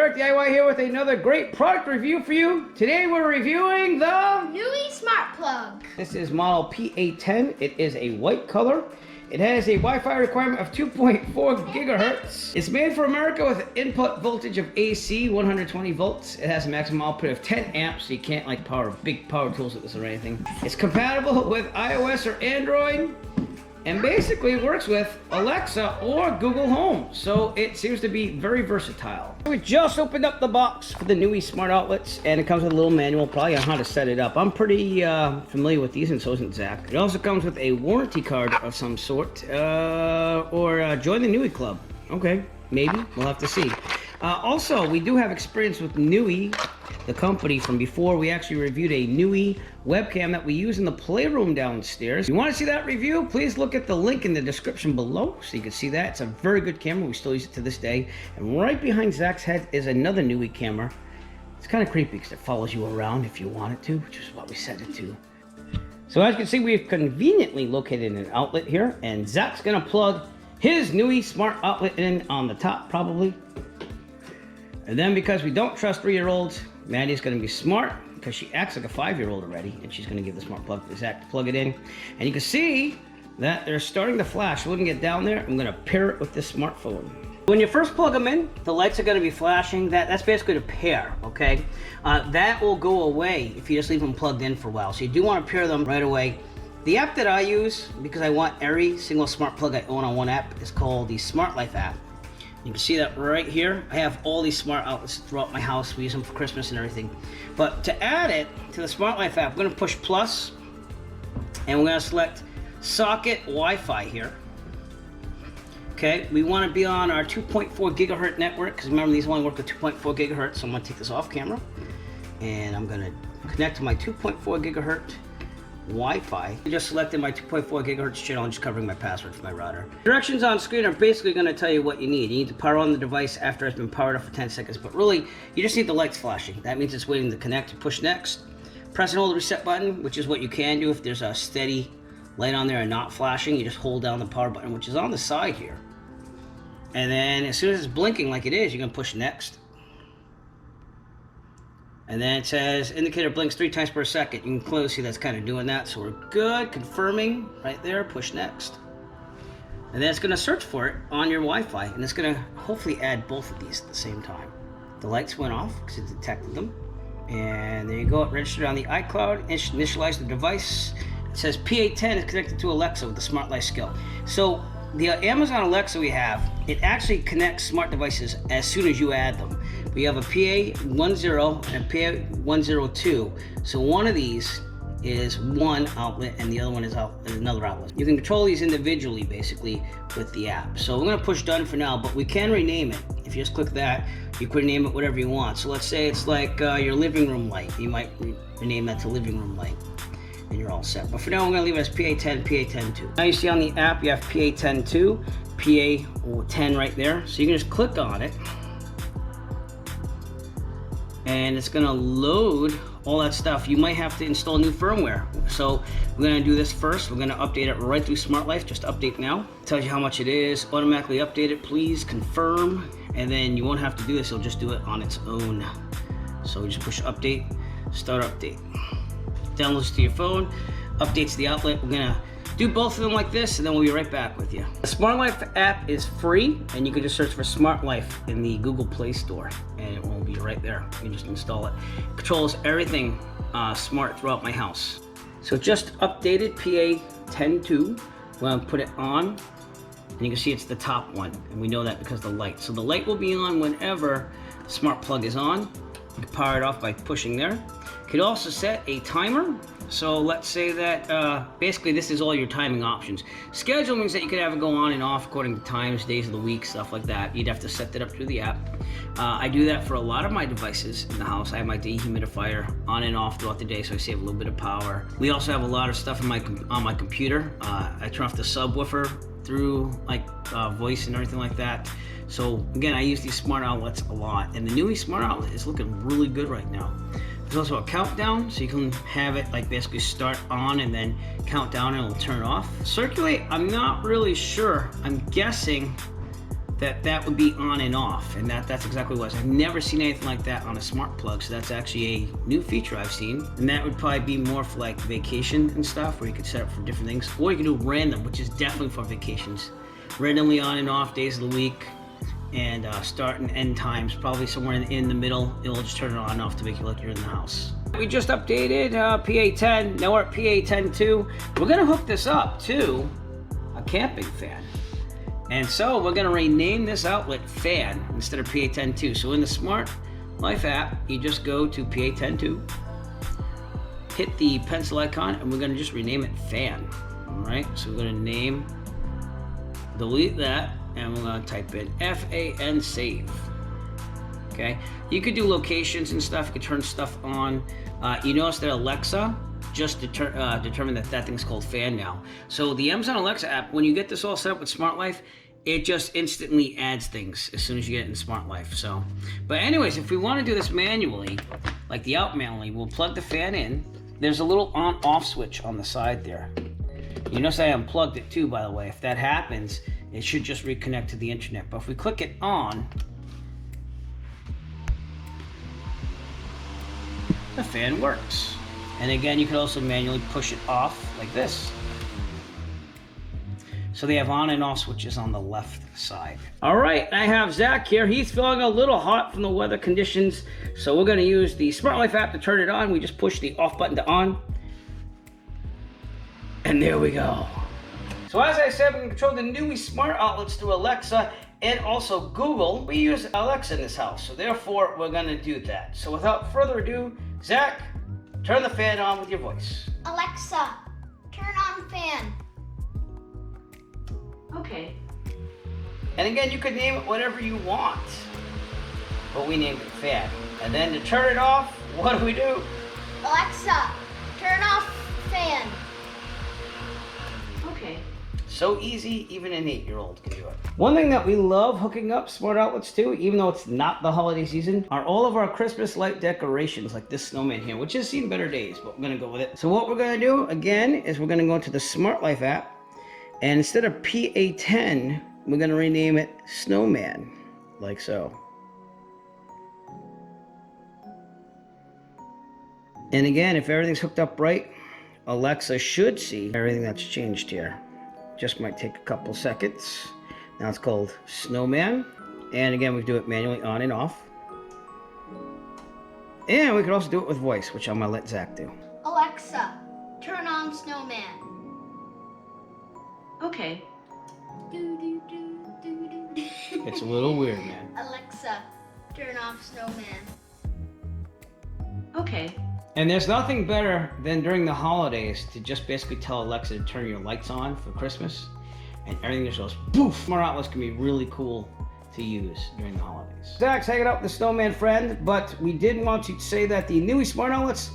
Eric DIY here with another great product review for you. Today we're reviewing the Nooie Smart Plug. This is model P810. It is a white color. It has a Wi-Fi requirement of 2.4 gigahertz. It's made for America with an input voltage of AC, 120 volts. It has a maximum output of 10 amps, so you can't like power big power tools with this or anything. It's compatible with iOS or Android. And basically it works with Alexa or Google Home. So it seems to be very versatile. We just opened up the box for the Nooie smart outlets, and it comes with a little manual probably on how to set it up. I'm pretty familiar with these, and so isn't Zach. It also comes with a warranty card of some sort, or join the Nooie Club. Okay, maybe, we'll have to see. Also, we do have experience with Nooie, the company from before. We actually reviewed a Nooie webcam that we use in the playroom downstairs. If you want to see that review, please look at the link in the description below so you can see that. It's a very good camera. We still use it to this day. And right behind Zach's head is another Nooie camera. It's kind of creepy because it follows you around if you want it to, which is what we set it to. So as you can see, we've conveniently located an outlet here, and Zach's going to plug his Nooie smart outlet in on the top probably. And then because we don't trust 3-year-olds, Maddie's going to be smart because she acts like a 5-year-old already, and she's going to give the smart plug to Zach to plug it in. And you can see that they're starting to flash. So we can get down there. I'm going to pair it with this smartphone. When you first plug them in, the lights are going to be flashing. That's basically the pair, okay? That will go away if you just leave them plugged in for a while. So you do want to pair them right away. The app that I use, because I want every single smart plug I own on one app, is called the Smart Life app. You can see that right here. I have all these smart outlets throughout my house. We use them for Christmas and everything. But to add it to the Smart Life app, we're going to push plus, and we're going to select socket Wi-Fi here. Okay, we want to be on our 2.4 gigahertz network, because remember these only work at 2.4 gigahertz. So I'm going to take this off camera, and I'm going to connect to my 2.4 gigahertz Wi-Fi. I just selected my 2.4 gigahertz channel and just covering my password for my router. Directions on screen are basically going to tell you what you need. You need to power on the device after it's been powered up for 10 seconds, but really you just need the lights flashing. That means it's waiting to connect. Push next. Press and hold the reset button, which is what you can do if there's a steady light on there and not flashing. You just hold down the power button, which is on the side here. And then as soon as it's blinking like it is, you're going to push next. And then it says indicator blinks 3 times per second. You can clearly see that's kind of doing that. So we're good. Confirming right there. Push next. And then it's going to search for it on your Wi-Fi. And it's going to hopefully add both of these at the same time. The lights went off because it detected them. And there you go. It registered on the iCloud. Initialize the device. It says P810 is connected to Alexa with the Smart Life skill. So the Amazon Alexa we have, it actually connects smart devices as soon as you add them. We have a PA10 and a PA102. So one of these is one outlet and the other one is another outlet. You can control these individually basically with the app. So we're going to push done for now, but we can rename it. If you just click that, you can rename it whatever you want. So let's say it's like your living room light. You might rename that to living room light, and you're all set. But for now, I'm going to leave it as PA10, PA102. Now you see on the app, you have PA102, PA10 right there. So you can just click on it, and it's going to load all that stuff. You might have to install new firmware. So we're going to do this first. We're going to update it right through Smart Life. Just update now. It tells you how much it is. Automatically update it. Please confirm. And then you won't have to do this. It'll just do it on its own. So we just push update, start update. Downloads to your phone, updates the outlet. We're going to do both of them like this, and then we'll be right back with you. The Smart Life app is free, and you can just search for Smart Life in the Google Play Store, and it will be right there. You can just install it. It controls everything smart throughout my house. So just updated PA102. We're going to put it on, and you can see it's the top one, and we know that because of the light. So the light will be on whenever the smart plug is on. You can power it off by pushing there. You could also set a timer. So let's say that basically this is all your timing options. Schedule means that you could have it go on and off according to times, days of the week, stuff like that. You'd have to set that up through the app. I do that for a lot of my devices in the house. I have my dehumidifier on and off throughout the day, so I save a little bit of power. We also have a lot of stuff on my computer. I turn off the subwoofer through like voice and everything like that. So again, I use these smart outlets a lot, and the Nooie smart outlet is looking really good right now. There's also a countdown, so you can have it like basically start on and then count down and it'll turn off. Circulate, I'm not really sure. I'm guessing that would be on and off, and that's exactly what it was. I've never seen anything like that on a smart plug, so that's actually a new feature I've seen. And that would probably be more for like vacation and stuff, where you could set up for different things, or you can do random, which is definitely for vacations. Randomly on and off days of the week, and start and end times, probably somewhere in the middle. It'll just turn it on and off to make you look like you're in the house. We just updated PA10, now we're at PA10.2. We're gonna hook this up to a camping fan. And so we're gonna rename this outlet Fan instead of PA10.2. So in the Smart Life app, you just go to PA10.2, hit the pencil icon, and we're gonna just rename it Fan. All right, so we're gonna delete that, and we're gonna type in FAN save. Okay, you could do locations and stuff, you could turn stuff on. You notice that Alexa just determined that thing's called Fan now. So the Amazon Alexa app, when you get this all set up with Smart Life, it just instantly adds things as soon as you get it in Smart Life. So, but anyways, if we want to do this manually, like the out manually, we'll plug the fan in. There's a little on-off switch on the side there. You notice I unplugged it too, by the way. If that happens, it should just reconnect to the internet. But if we click it on, the fan works. And again, you can also manually push it off like this. So they have on and off switches on the left side. All right, I have Zach here. He's feeling a little hot from the weather conditions. So we're gonna use the Smart Life app to turn it on. We just push the off button to on. And there we go. So as I said, we can control the Nooie smart outlets through Alexa and also Google. We use Alexa in this house, so therefore we're gonna do that. So without further ado, Zach, turn the fan on with your voice. Alexa, turn on fan. Okay. And again, you could name it whatever you want, but we named it Fan. And then to turn it off, what do we do? Alexa, turn off fan. Okay. So easy, even an 8-year-old can do it. One thing that we love hooking up smart outlets to, even though it's not the holiday season, are all of our Christmas light decorations, like this snowman here, which has seen better days, but we're gonna go with it. So what we're gonna do, again, is we're gonna go into the Smart Life app, and instead of PA10, we're gonna rename it Snowman, like so. And again, if everything's hooked up right, Alexa should see everything that's changed here. Just might take a couple seconds. Now it's called Snowman. And again, we do it manually on and off. And we could also do it with voice, which I'm gonna let Zach do. Alexa, turn on snowman. Okay. It's a little weird, man. Alexa, turn off snowman. Okay. And there's nothing better than during the holidays to just basically tell Alexa to turn your lights on for Christmas, and everything just goes poof. Smart outlets can be really cool to use during the holidays. Zach's hanging out with the snowman friend, but we did want to say that the Nooie smart outlets,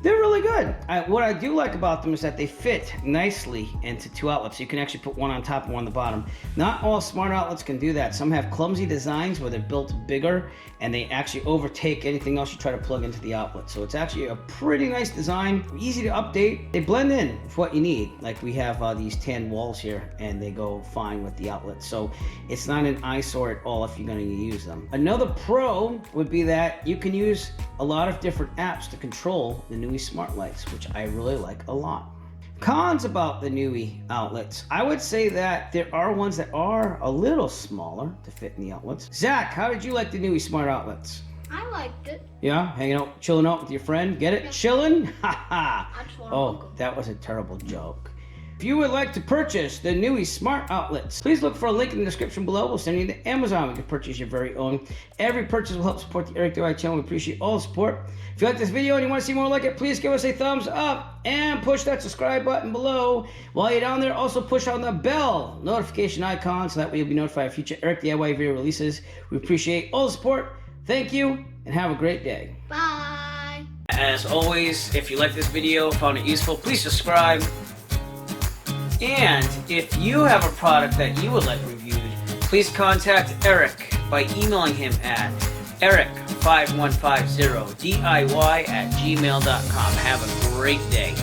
they're really good. What I do like about them is that they fit nicely into 2 outlets. You can actually put one on top and one on the bottom. Not all smart outlets can do that. Some have clumsy designs where they're built bigger and they actually overtake anything else you try to plug into the outlet. So it's actually a pretty nice design, easy to update. They blend in with what you need. Like we have these tan walls here and they go fine with the outlet. So it's not an eyesore at all if you're going to use them. Another pro would be that you can use a lot of different apps to control the Nooie smart lights, which I really like a lot. Cons about the Nooie outlets. I would say that there are ones that are a little smaller to fit in the outlets. Zach, how did you like the Nooie smart outlets? I liked it. Yeah, hanging out, chilling out with your friend. Get it? Chilling? Ha ha. I just want to Oh, that was a terrible joke. If you would like to purchase the Nooie smart outlets, please look for a link in the description below. We'll send you to Amazon. You can purchase your very own. Every purchase will help support the Eric DIY channel. We appreciate all the support. If you like this video and you want to see more like it, please give us a thumbs up and push that subscribe button below. While you're down there, also push on the bell notification icon so that way you'll be notified of future Eric DIY video releases. We appreciate all the support. Thank you and have a great day. Bye. As always, if you like this video, found it useful, please subscribe. And if you have a product that you would like reviewed, please contact Eric by emailing him at eric5150diy@gmail.com. Have a great day.